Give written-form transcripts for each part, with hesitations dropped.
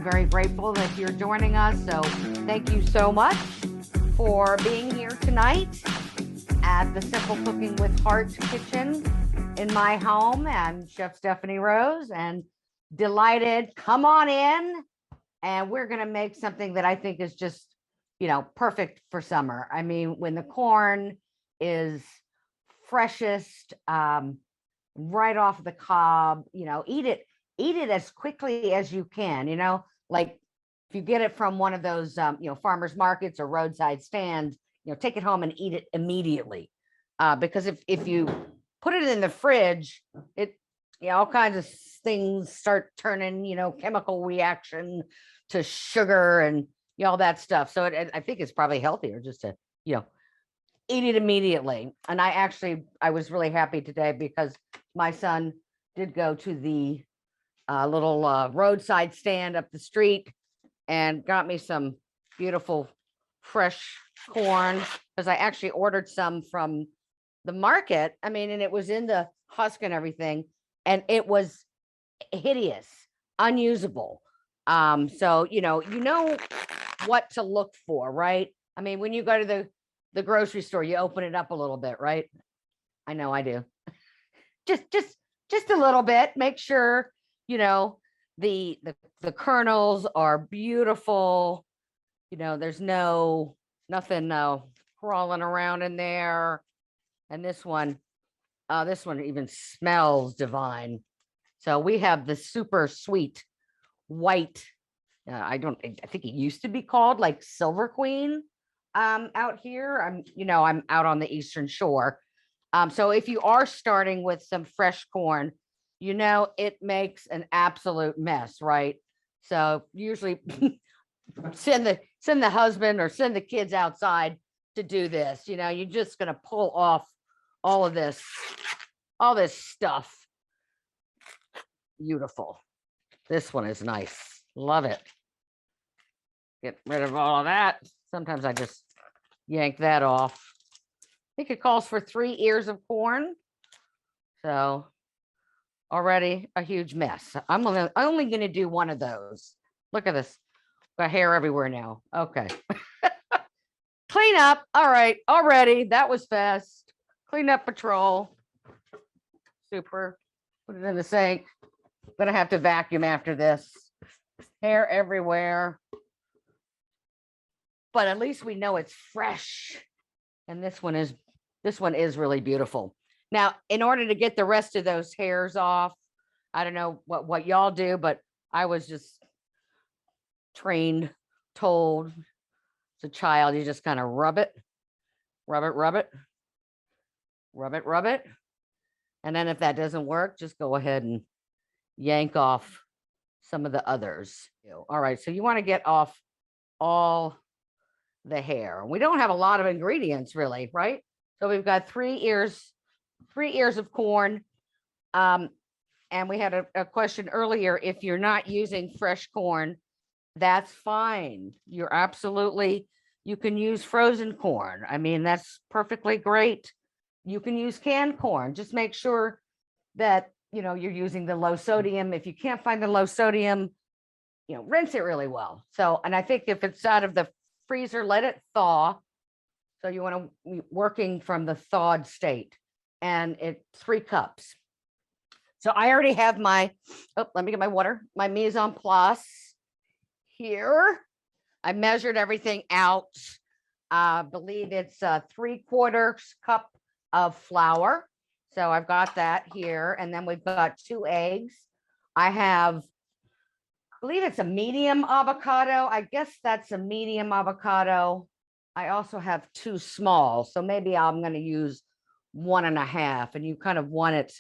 I'm very grateful that you're joining us. So thank you so much for being here tonight at the Simple Cooking with Heart kitchen in my home. I'm Chef Stephanie Rose and delighted. Come on in. And we're going to make something that I think is just, perfect for summer. I mean, when the corn is freshest, right off the cob, eat it as quickly as you can, like if you get it from one of those, farmers markets or roadside stands, take it home and eat it immediately. Because if you put it in the fridge, all kinds of things start turning, chemical reaction to sugar and all that stuff. So I think it's probably healthier just to, eat it immediately. And I was really happy today because my son did go to the little roadside stand up the street and got me some beautiful fresh corn, because I actually ordered some from the market. I mean, and it was in the husk and everything, and it was hideous, unusable. So you know what to look for, right? I mean, when you go to the grocery store, you open it up a little bit, right? I know I do. just a little bit. Make sure the kernels are beautiful. There's nothing crawling around in there. And this one even smells divine. So we have the super sweet white. I think it used to be called like Silver Queen out here. I'm out on the Eastern Shore. So if you are starting with some fresh corn, it makes an absolute mess, right? So usually send the husband or send the kids outside to do this. You're just going to pull off all this stuff. Beautiful. This one is nice. Love it. Get rid of all of that. Sometimes I just yank that off. I think it calls for 3 ears of corn. So already a huge mess. I'm only going to do one of those. Look at this. Got hair everywhere now. Okay. Clean up. All right. Already. That was fast. Clean up patrol. Super. Put it in the sink. Gonna have to vacuum after this. Hair everywhere. But at least we know it's fresh. And this one is really beautiful. Now, in order to get the rest of those hairs off, I don't know what y'all do, but I was just told as a child, you just kind of rub it. And then if that doesn't work, just go ahead and yank off some of the others. All right, so you want to get off all the hair. We don't have a lot of ingredients really, right? So we've got 3 ears of corn. And we had a question earlier. If you're not using fresh corn, that's fine. You can use frozen corn. I mean, that's perfectly great. You can use canned corn. Just make sure that, you're using the low sodium. If you can't find the low sodium, rinse it really well. So, and I think if it's out of the freezer, let it thaw. So you want to be working from the thawed state, and it's 3 cups. So I already have let me get my water, my mise en place here. I measured everything out. I believe it's 3/4 cup of flour. So I've got that here. And then we've got 2 eggs. I believe it's a medium avocado. I guess that's a medium avocado. I also have 2 small. So maybe I'm going to use 1.5. And you kind of want it.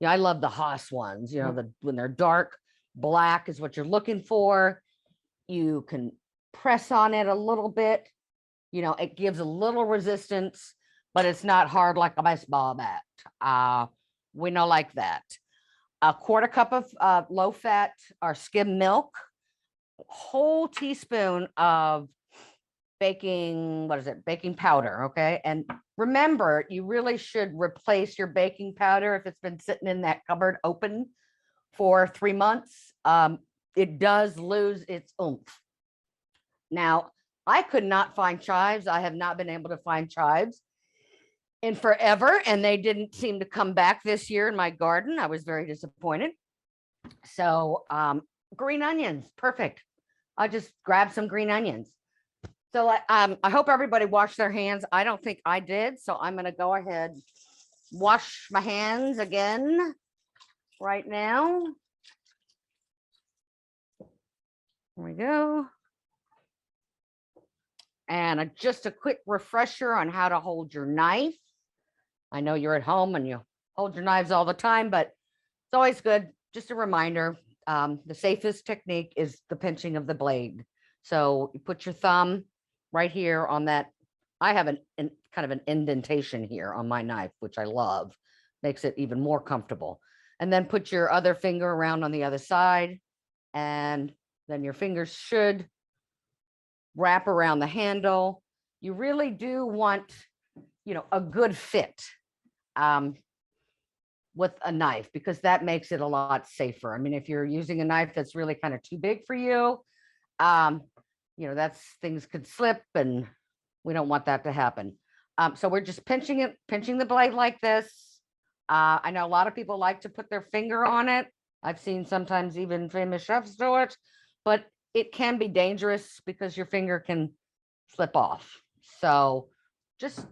I love the Haas ones, when they're dark black is what you're looking for. You can press on it a little bit. It gives a little resistance, but it's not hard like a baseball bat. We know like that. 1/4 cup of low fat or skim milk, whole teaspoon of baking powder. Okay. And remember, you really should replace your baking powder if it's been sitting in that cupboard open for 3 months. it does lose its oomph. Now, I could not find chives. I have not been able to find chives in forever, and they didn't seem to come back this year in my garden. I was very disappointed. So green onions, perfect. I just grabbed some green onions. So I hope everybody washed their hands. I don't think I did. So I'm going to go ahead, wash my hands again right now. There we go. And just a quick refresher on how to hold your knife. I know you're at home and you hold your knives all the time, but it's always good. Just a reminder, the safest technique is the pinching of the blade. So you put your thumb right here on that. I have kind of an indentation here on my knife, which I love. Makes it even more comfortable. And then put your other finger around on the other side. And then your fingers should wrap around the handle. You really do want, a good fit with a knife, because that makes it a lot safer. I mean, if you're using a knife that's really kind of too big for you, things could slip, and we don't want that to happen. So we're just pinching the blade like this. I know a lot of people like to put their finger on it. I've seen sometimes even famous chefs do it, but it can be dangerous because your finger can slip off. So just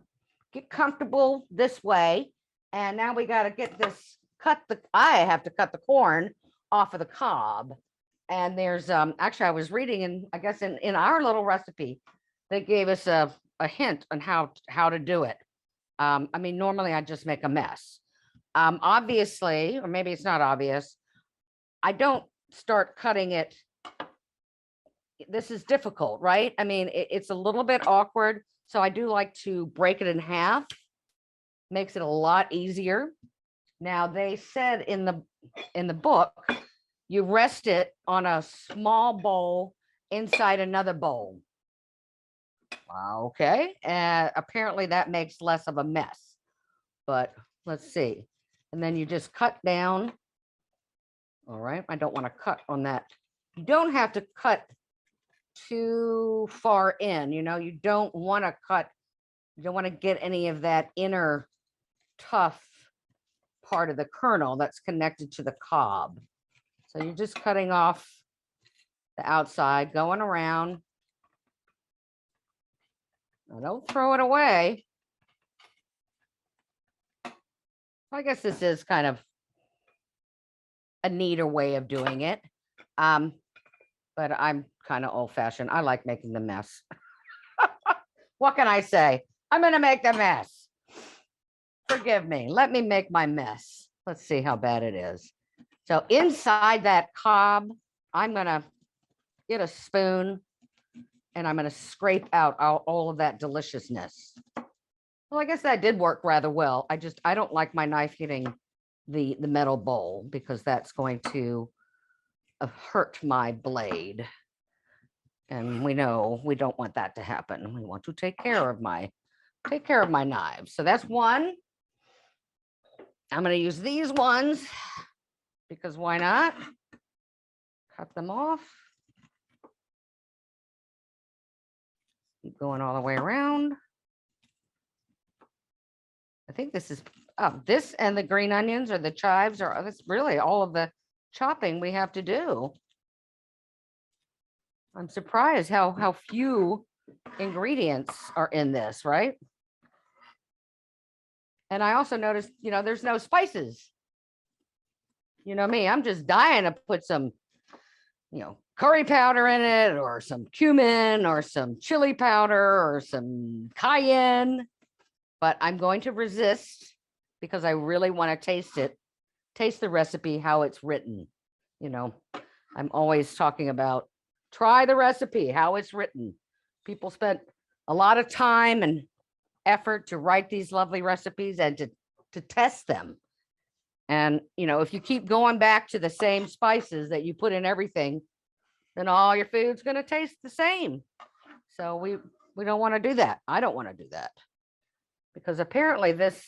get comfortable this way. And now we got to get this I have to cut the corn off of the cob. And there's actually, I was reading, and I guess in our little recipe, they gave us a hint on how to do it. I mean, normally I just make a mess. Obviously, or maybe it's not obvious, I don't start cutting it. This is difficult, right? I mean, it's a little bit awkward. So I do like to break it in half. Makes it a lot easier. Now, they said in the book, you rest it on a small bowl inside another bowl. Okay. Apparently that makes less of a mess, but let's see. And then you just cut down. All right. I don't want to cut on that. You don't have to cut too far in, you don't want to cut. You don't want to get any of that inner tough part of the kernel that's connected to the cob. So you're just cutting off the outside, going around. Now, don't throw it away. I guess this is kind of a neater way of doing it. But I'm kind of old-fashioned. I like making the mess. What can I say? I'm going to make the mess. Forgive me. Let me make my mess. Let's see how bad it is. So inside that cob, I'm going to get a spoon, and I'm going to scrape out all of that deliciousness. Well, I guess that did work rather well. I don't like my knife hitting the metal bowl, because that's going to hurt my blade. And we know we don't want that to happen. We want to take care of my knives. So that's one. I'm going to use these ones because why not? Cut them off. Keep going all the way around. I think this is this and the green onions or the chives, or that's really all of the chopping we have to do. I'm surprised how few ingredients are in this, right? And I also noticed, there's no spices. You know me, I'm just dying to put some, curry powder in it, or some cumin, or some chili powder, or some cayenne. But I'm going to resist because I really want to taste the recipe, how it's written. I'm always talking about try the recipe, how it's written. People spent a lot of time and effort to write these lovely recipes and to test them. And, if you keep going back to the same spices that you put in everything, then all your food's going to taste the same. So we don't want to do that. I don't want to do that, because apparently this,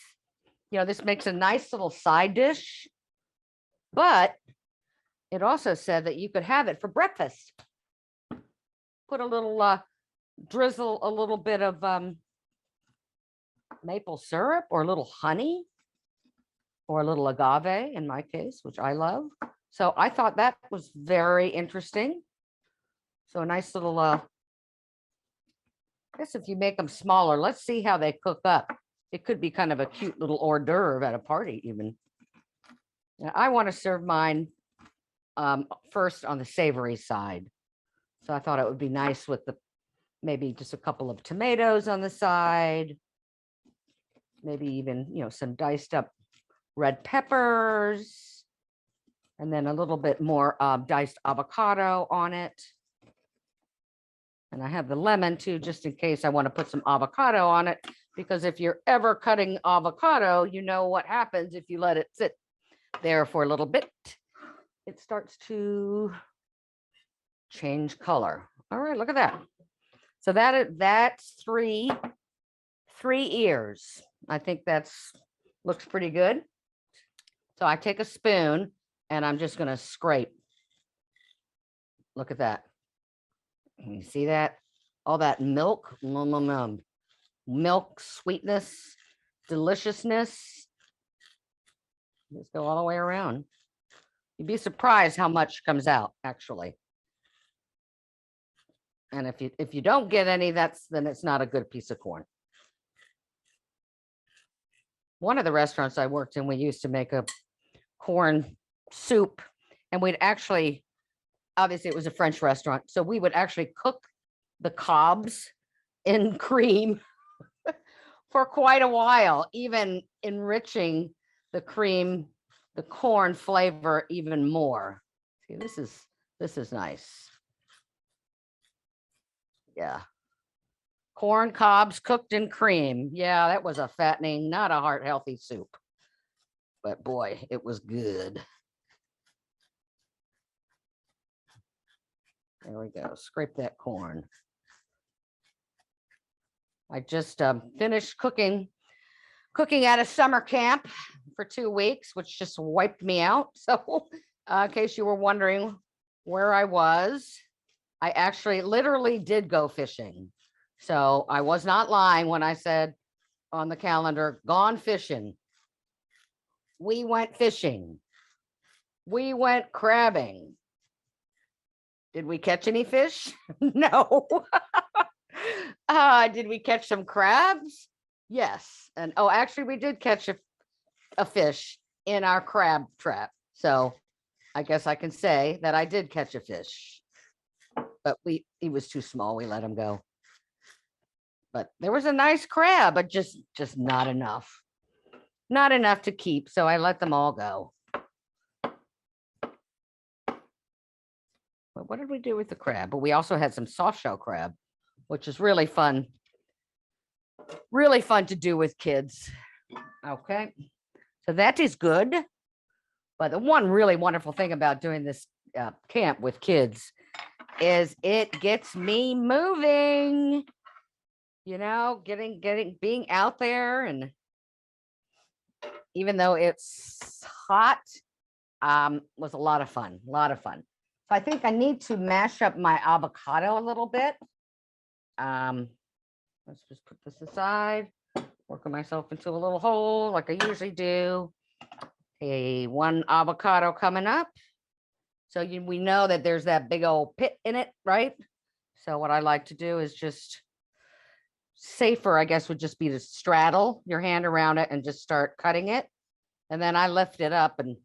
this makes a nice little side dish, but it also said that you could have it for breakfast. Put a little, drizzle a little bit of maple syrup or a little honey or a little agave in my case, which I love. So I thought that was very interesting. So a nice little, I guess if you make them smaller, let's see how they cook up. It could be kind of a cute little hors d'oeuvre at a party even. Now, I want to serve mine first on the savory side. So I thought it would be nice with the maybe just a couple of tomatoes on the side. Maybe even, some diced up red peppers. And then a little bit more diced avocado on it. And I have the lemon too, just in case I want to put some avocado on it. Because if you're ever cutting avocado, you know what happens if you let it sit there for a little bit. It starts to change color. All right, look at that. So that's three ears. I think looks pretty good. So I take a spoon and I'm just going to scrape. Look at that. You see that? All that milk, milk, sweetness, deliciousness. Just go all the way around. You'd be surprised how much comes out, actually. And if you don't get any, then it's not a good piece of corn. One of the restaurants I worked in, we used to make a corn soup, and we'd actually, obviously it was a French restaurant, so we would actually cook the cobs in cream for quite a while, even enriching the corn flavor even more. See, this is nice. Yeah. Corn cobs cooked in cream. Yeah, that was a fattening, not a heart healthy soup. But boy, it was good. There we go. Scrape that corn. I just finished cooking at a summer camp for 2 weeks, which just wiped me out. So in case you were wondering where I was, I actually literally did go fishing. So I was not lying when I said on the calendar, gone fishing. We went fishing. We went crabbing. Did we catch any fish? No. Did we catch some crabs? Yes. And actually we did catch a fish in our crab trap. So I guess I can say that I did catch a fish. But he was too small. We let him go. But there was a nice crab, but just not enough. Not enough to keep. So I let them all go. But what did we do with the crab? But we also had some soft shell crab, which is really fun. Really fun to do with kids. Okay. So that is good. But the one really wonderful thing about doing this camp with kids is it gets me moving, being out there. And even though it's hot, was a lot of fun. So I think I need to mash up my avocado a little bit. Let's just put this aside, working myself into a little hole like I usually do. One avocado coming up. So we know that there's that big old pit in it, right? So what I like to do is just safer, I guess, would just be to straddle your hand around it and just start cutting it. And then I lift it up and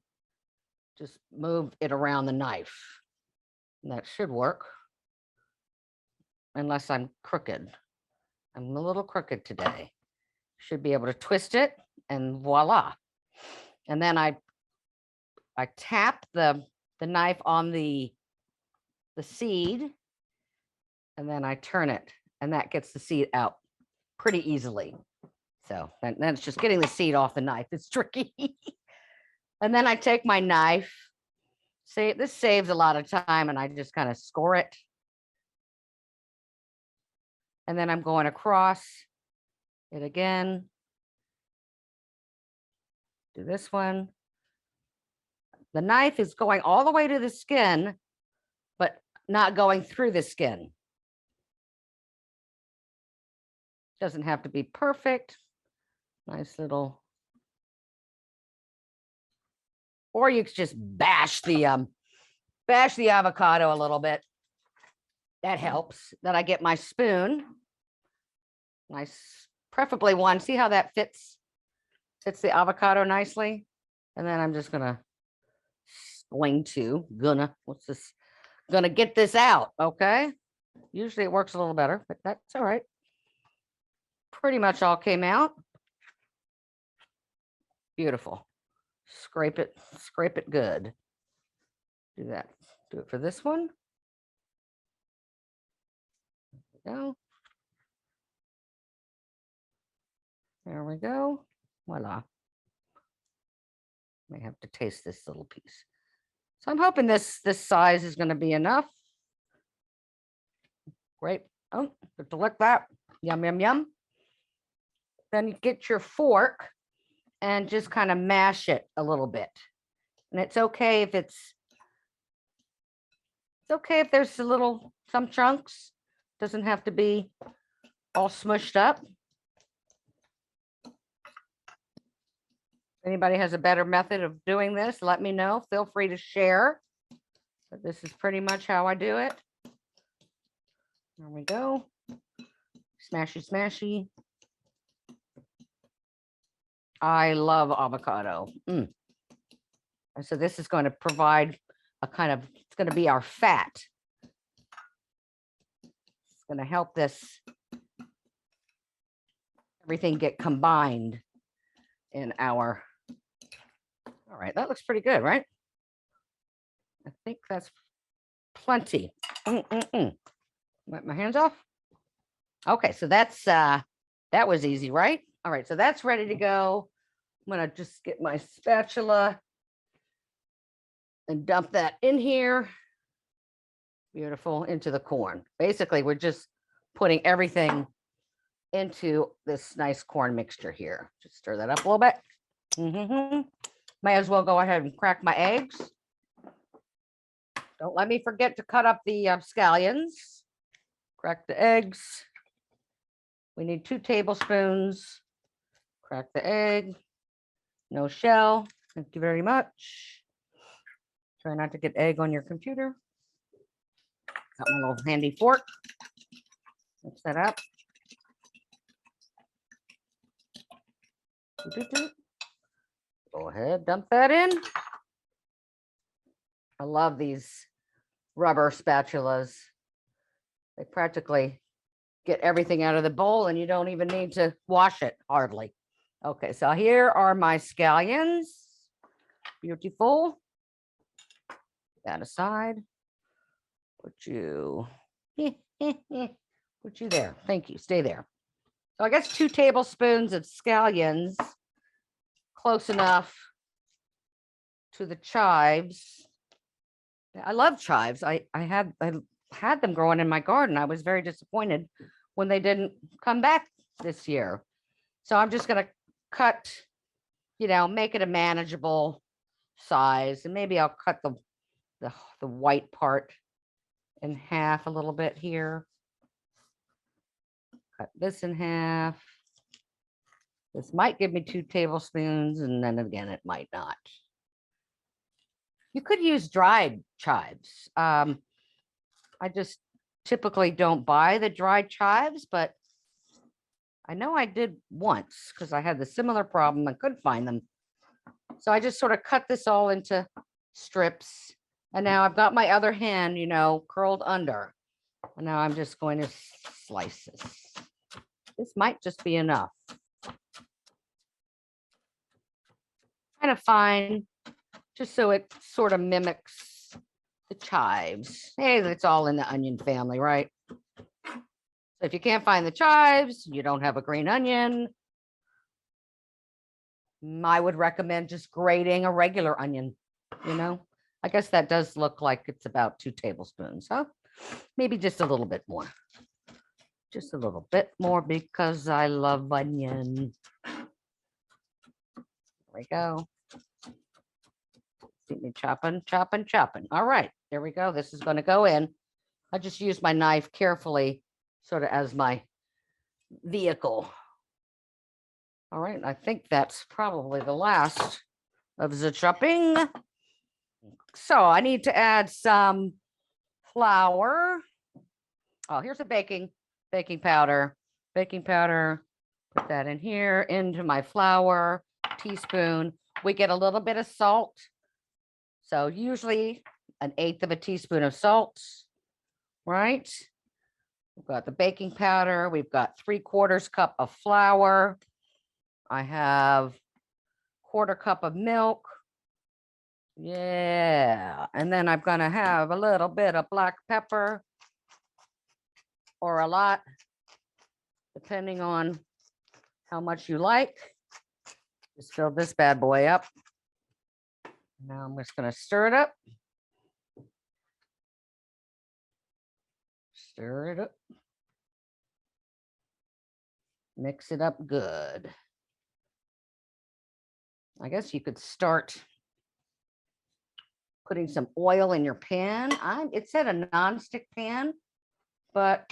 just move it around the knife. And that should work. Unless I'm crooked. I'm a little crooked today. Should be able to twist it and voila. And then I tap the knife on the seed, and then I turn it, and that gets the seed out pretty easily. So then it's just getting the seed off the knife. It's tricky. And then I take my knife. See, this saves a lot of time, and I just kind of score it. And then I'm going across it again. Do this one. The knife is going all the way to the skin, but not going through the skin. Doesn't have to be perfect. Nice little. Or you could just bash the avocado a little bit. That helps. Then I get my spoon. Nice, preferably one. See how that fits the avocado nicely. And then I'm just gonna gonna get this out. Okay. Usually it works a little better, but that's all right. Pretty much all came out. Beautiful. Scrape it good. Do that. Do it for this one. There we go. There we go. Voila. May have to taste this little piece. So I'm hoping this size is going to be enough. Great. Oh, good to lick that. Yum, yum, yum. Then you get your fork and just kind of mash it a little bit. And it's okay if there's some chunks. Doesn't have to be all smushed up. Anybody has a better method of doing this, let me know. Feel free to share. But this is pretty much how I do it. There we go. Smashy, smashy. I love avocado. So this is going to provide it's going to be our fat. It's going to help everything get combined in our. All right, that looks pretty good, right? I think that's plenty. Wipe my hands off. Okay, so that was easy, right? All right, so that's ready to go. I'm gonna just get my spatula and dump that in here. Beautiful, into the corn. Basically, we're just putting everything into this nice corn mixture here. Just stir that up a little bit. May as well go ahead and crack my eggs. Don't let me forget to cut up the scallions. Crack the eggs. We need 2 tablespoons. Crack the egg. No shell. Thank you very much. Try not to get egg on your computer. Got my little handy fork. Mix that up. Go ahead, dump that in. I love these rubber spatulas. They practically get everything out of the bowl and you don't even need to wash it hardly. Okay, so here are my scallions. Beautiful. That aside. Put you there. Thank you. Stay there. So I guess 2 tablespoons of scallions, close enough to the chives. I love chives. I had them growing in my garden. I was very disappointed when they didn't come back this year. So I'm just going to cut, make it a manageable size, and maybe I'll cut the white part in half a little bit here. Cut this in half. This might give me 2 tablespoons, and then again, it might not. You could use dried chives. I just typically don't buy the dried chives, but I know I did once because I had the similar problem. I couldn't find them. So I just sort of cut this all into strips. And now I've got my other hand, curled under. And now I'm just going to slice this. This might just be enough. Kind of fine, just so it sort of mimics the chives. Hey, it's all in the onion family, right? So if you can't find the chives, you don't have a green onion, I would recommend just grating a regular onion, I guess that does look like it's about 2 tablespoons, huh? Maybe just a little bit more. Just a little bit more because I love onion. There we go. See me chopping, chopping, chopping. All right, there we go. This is going to go in. I just use my knife carefully, sort of as my vehicle. All right, I think that's probably the last of the chopping. So I need to add some flour. Oh, here's a baking powder. Baking powder. Put that in here into my flour. Teaspoon. We get a little bit of salt. So usually 1/8 of a teaspoon of salt, right? We've got the baking powder. We've got 3/4 cup of flour. I have 1/4 cup of milk. Yeah. And then I'm going to have a little bit of black pepper, or a lot, depending on how much you like. Just fill this bad boy up. Now I'm just going to stir it up. Stir it up. Mix it up good. I guess you could start putting some oil in your pan. It said a non-stick pan, but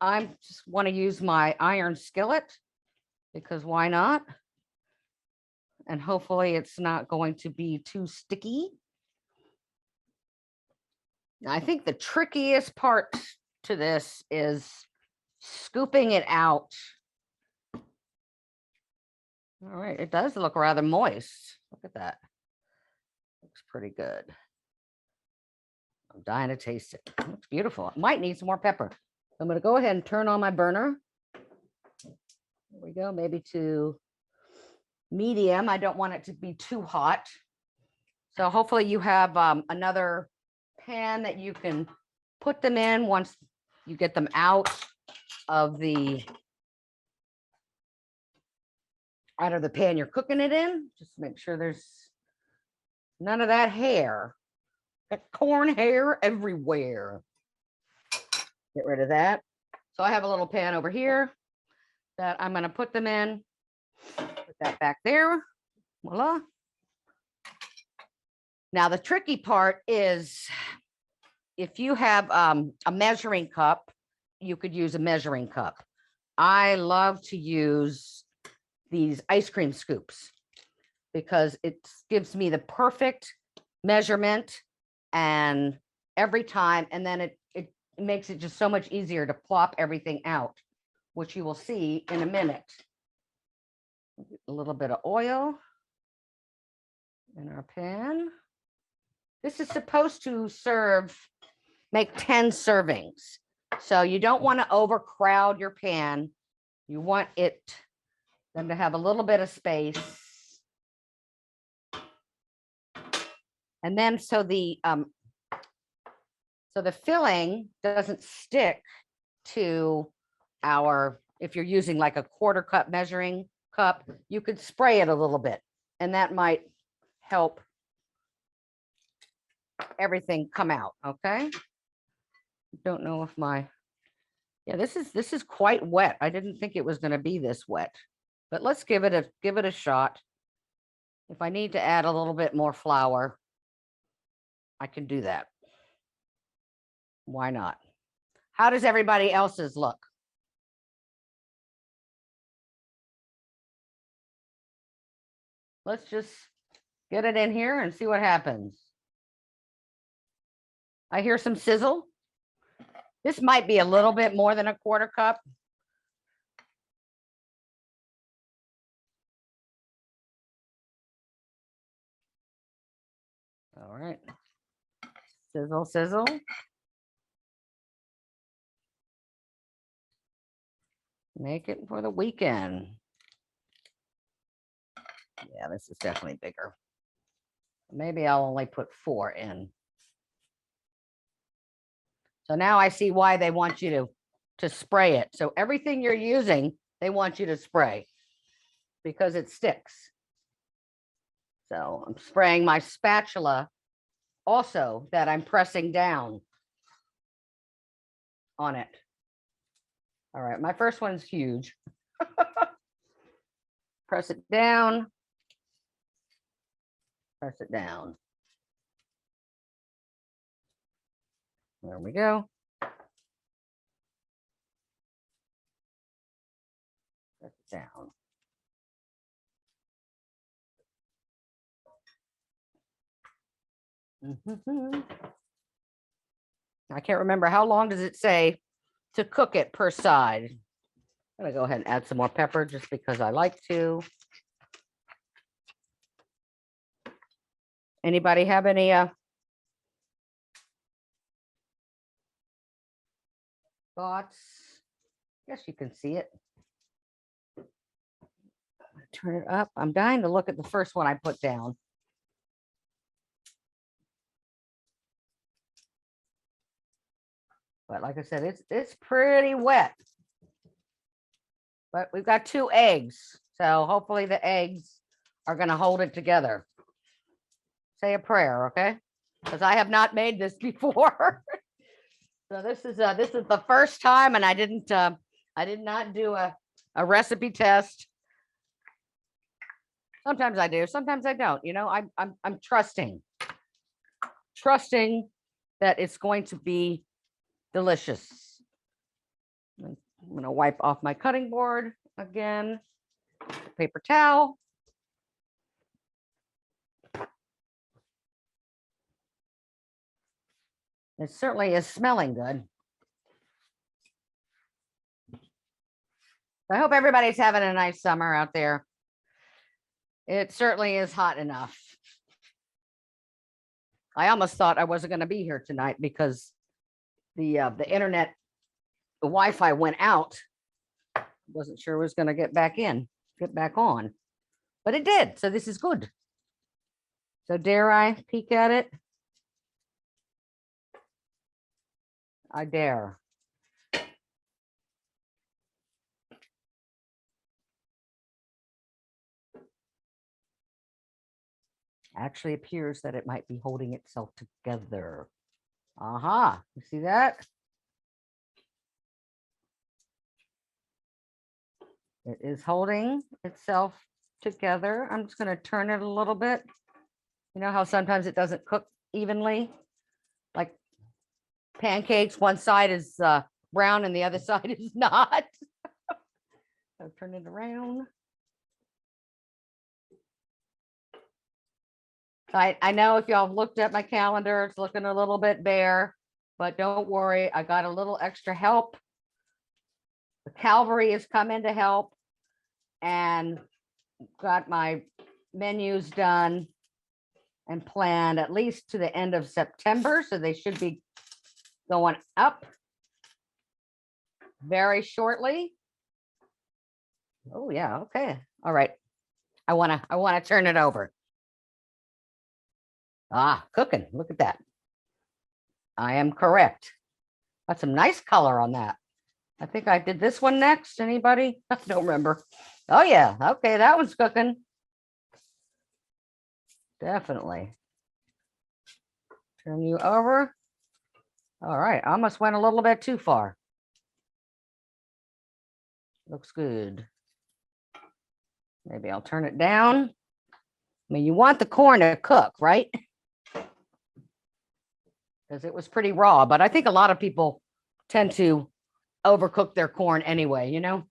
I just want to use my iron skillet because why not? And hopefully it's not going to be too sticky. I think the trickiest part to this is scooping it out. All right, it does look rather moist. Look at that. Looks pretty good. I'm dying to taste it. It looks beautiful. It might need some more pepper. I'm going to go ahead and turn on my burner. There we go, maybe to medium. I don't want it to be too hot. So hopefully you have another pan that you can put them in once you get them out of the pan you're cooking it in. Just make sure there's none of that hair. Got corn hair everywhere. Get rid of that. So I have a little pan over here that I'm going to put them in. Put that back there. Voila. Now the tricky part is if you have a measuring cup, you could use a measuring cup. I love to use these ice cream scoops because it gives me the perfect measurement and every time, and then it makes it just so much easier to plop everything out, which you will see in a minute. A little bit of oil in our pan. This is supposed to make 10 servings. So you don't want to overcrowd your pan. You want them to have a little bit of space. And then so the filling doesn't stick to if you're using like a 1/4 cup measuring cup, you could spray it a little bit and that might help everything come out. Okay. Don't know if this is quite wet. I didn't think it was going to be this wet, but let's give it a shot. If I need to add a little bit more flour, I can do that. Why not? How does everybody else's look? Let's just get it in here and see what happens. I hear some sizzle. This might be a little bit more than a 1/4 cup. All right. Sizzle, sizzle. Make it for the weekend. Yeah, this is definitely bigger. Maybe I'll only put 4 in. So now I see why they want you to spray it. So everything you're using, they want you to spray because it sticks. So I'm spraying my spatula also that I'm pressing down on it. All right, my first one's huge. Press it down. Press it down. There we go. Set it down. I can't remember how long does it say to cook it per side. I'm gonna go ahead and add some more pepper just because I like to. Anybody have any thoughts? Yes, you can see it. Turn it up. I'm dying to look at the first one I put down. But like I said, it's pretty wet. But we've got 2 eggs. So hopefully the eggs are going to hold it together. Say a prayer, okay? Because I have not made this before. So this is the first time, and I did not do a recipe test. Sometimes I do, sometimes I don't. You know, I'm trusting that it's going to be delicious. I'm going to wipe off my cutting board again. Paper towel. It certainly is smelling good. I hope everybody's having a nice summer out there. It certainly is hot enough. I almost thought I wasn't going to be here tonight because the internet, the Wi-Fi went out. Wasn't sure it was going to get back on, but it did. So this is good. So dare I peek at it? I dare. Actually appears that it might be holding itself together. Aha, you see that? It is holding itself together. I'm just going to turn it a little bit. You know how sometimes it doesn't cook evenly? Like pancakes, one side is brown and the other side is not. So turn it around. I know if y'all have looked at my calendar, it's looking a little bit bare, but don't worry. I got a little extra help. The cavalry has come in to help and got my menus done and planned at least to the end of September. So they should be going up very shortly. Oh yeah, okay. All right. I want to turn it over. Ah, cooking. Look at that. I am correct. Got some nice color on that. I think I did this one next. Anybody? I don't remember. Oh yeah. Okay, that one's cooking. Definitely. Turn you over. All right. I almost went a little bit too far. Looks good. Maybe I'll turn it down. I mean, you want the corn to cook, right? Because it was pretty raw, but I think a lot of people tend to overcook their corn anyway, you know?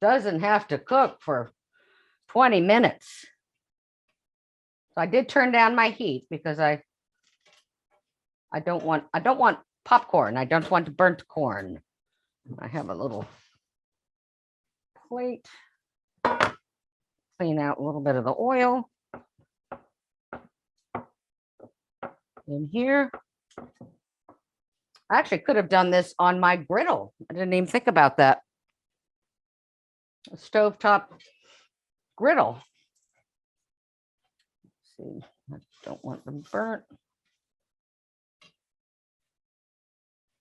Doesn't have to cook for 20 minutes. So I did turn down my heat because I don't want popcorn. I don't want burnt corn. I have a little plate. Clean out a little bit of the oil in here. I actually could have done this on my griddle. I didn't even think about that. A stovetop griddle. Let's see, I don't want them burnt.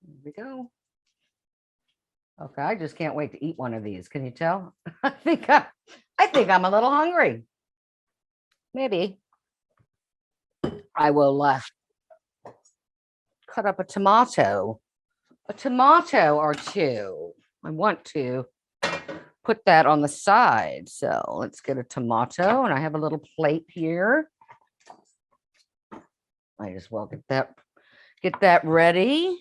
There we go. Okay, I just can't wait to eat one of these. Can you tell? I think I'm a little hungry. Maybe I will cut up a tomato or two. I want to put that on the side. So let's get a tomato, and I have a little plate here. I just will get that ready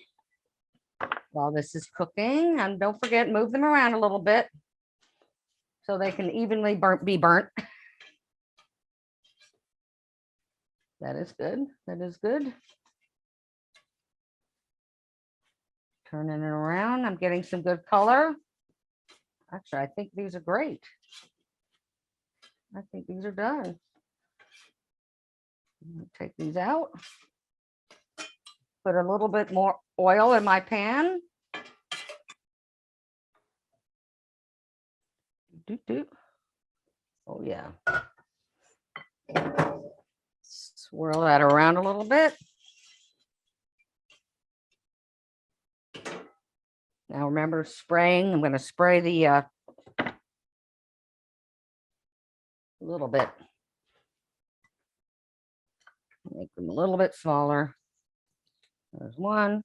while this is cooking. And don't forget, move them around a little bit so they can evenly be burnt. That is good. That is good. Turning it around. I'm getting some good color. Actually, I think these are great. I think these are done. Take these out. Put a little bit more oil in my pan. Oh yeah. Swirl that around a little bit. Now remember spraying. I'm going to spray the a little bit. Make them a little bit smaller. There's 1,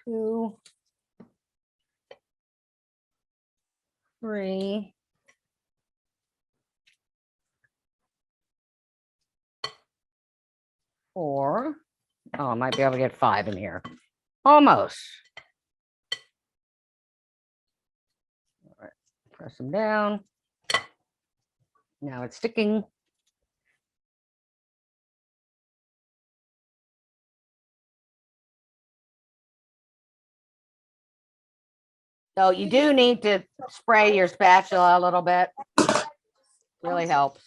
2, 3. 4. Oh, I might be able to get 5 in here. Almost. All right, press them down. Now it's sticking. So you do need to spray your spatula a little bit. Really helps.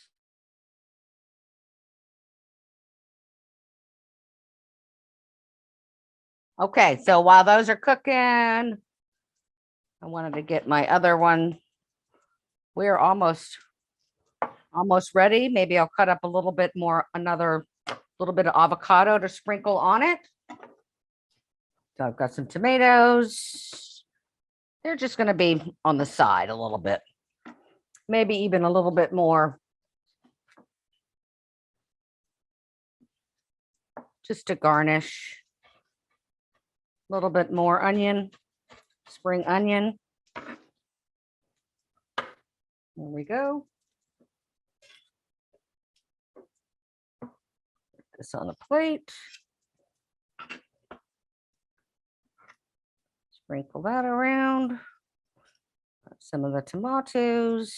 Okay, so while those are cooking, I wanted to get my other one. We're almost ready. Maybe I'll cut up a little bit more, another little bit of avocado to sprinkle on it. So I've got some tomatoes. They're just going to be on the side a little bit. Maybe even a little bit more. Just to garnish. A little bit more onion, spring onion. There we go. Put this on a plate. Sprinkle that around. Some of the tomatoes.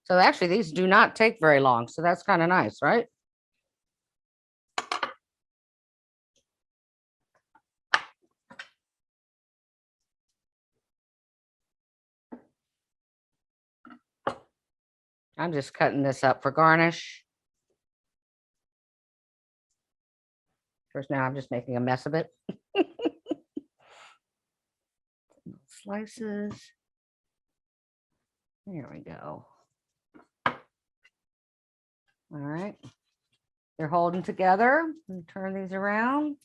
So actually, these do not take very long. So that's kind of nice, right? I'm just cutting this up for garnish. First, now I'm just making a mess of it. Slices. There we go. All right. They're holding together. Turn these around.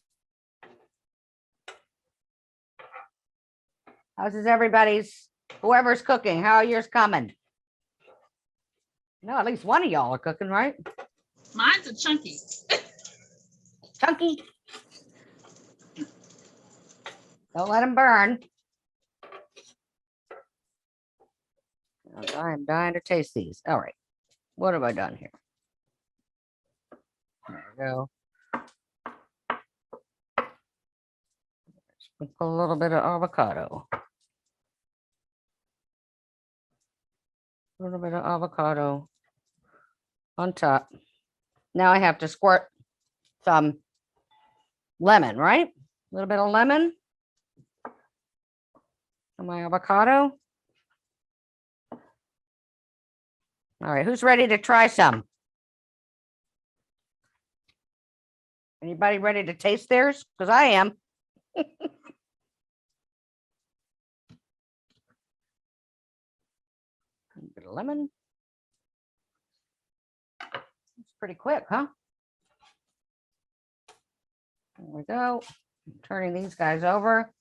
How's everybody's, whoever's cooking, how are yours coming? No, at least one of y'all are cooking, right? Mine's a chunky. Chunky. Don't let them burn. I am dying to taste these. All right. What have I done here? There we go. Sprinkle a little bit of avocado. A little bit of avocado on top. Now I have to squirt some lemon, right? A little bit of lemon on my avocado. All right, who's ready to try some? Anybody ready to taste theirs? Because I am. A bit of lemon. It's pretty quick, huh? There we go. I'm turning these guys over.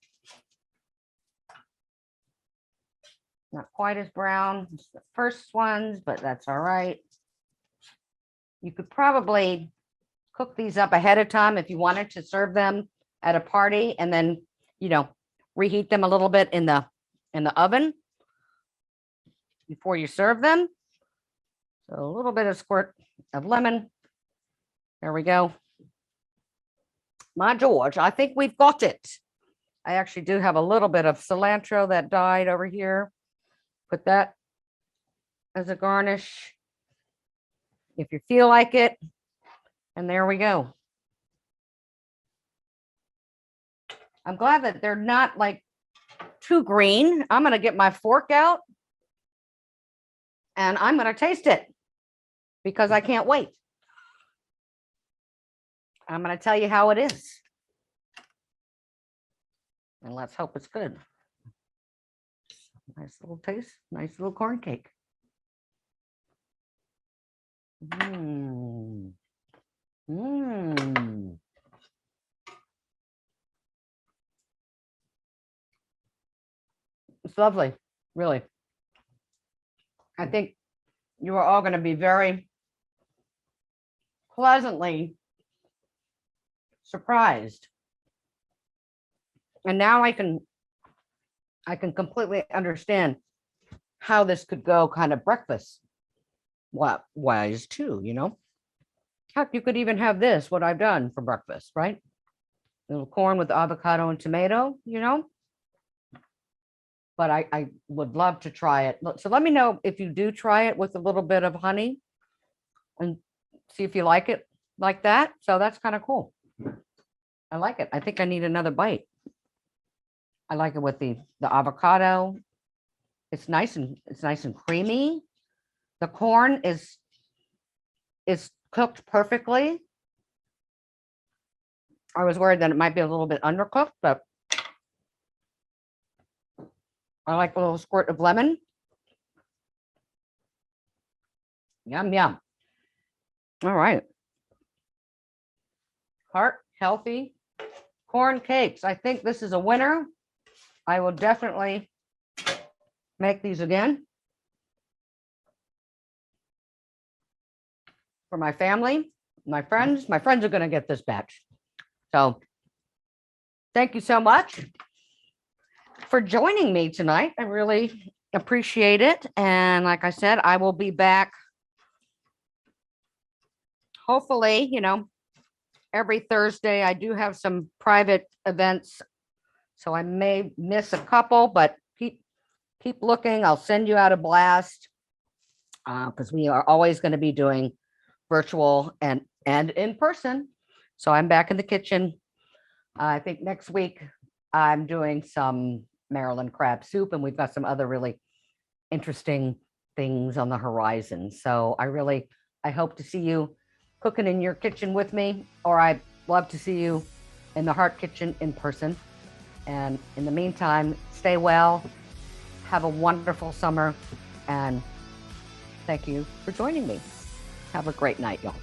Not quite as brown as the first ones, but that's all right. You could probably cook these up ahead of time if you wanted to serve them at a party, and then, you know, reheat them a little bit in the oven. before you serve them. So a little bit of squirt of lemon. There we go. My George, I think we've got it. I actually do have a little bit of cilantro that died over here. Put that as a garnish if you feel like it. And there we go. I'm glad that they're not like too green. I'm going to get my fork out and I'm going to taste it because I can't wait. I'm going to tell you how it is. And let's hope it's good. Nice little taste, nice little corn cake. Mmm. Mmm. It's lovely, really. I think you are all going to be very pleasantly surprised. And now I can completely understand how this could go kind of breakfast wise too, you know. Heck, you could even have this, what I've done for breakfast, right? A little corn with avocado and tomato, you know. But I would love to try it. So let me know if you do try it with a little bit of honey and see if you like it like that. So that's kind of cool. I like it. I think I need another bite. I like it with the avocado. It's nice and creamy. The corn is cooked perfectly. I was worried that it might be a little bit undercooked, but I like a little squirt of lemon. Yum, yum. All right. Heart healthy corn cakes. I think this is a winner. I will definitely make these again for my family, my friends. My friends are going to get this batch. So thank you so much for joining me tonight. I really appreciate it. And like I said, I will be back hopefully, you know, every Thursday. I do have some private events, so I may miss a couple, but keep looking. I'll send you out a blast because we are always going to be doing virtual and in person. So I'm back in the kitchen. I think next week I'm doing some Maryland crab soup, and we've got some other really interesting things on the horizon. So I hope to see you cooking in your kitchen with me, or I'd love to see you in the Heart Kitchen in person. And in the meantime, stay well, have a wonderful summer, and thank you for joining me. Have a great night, y'all.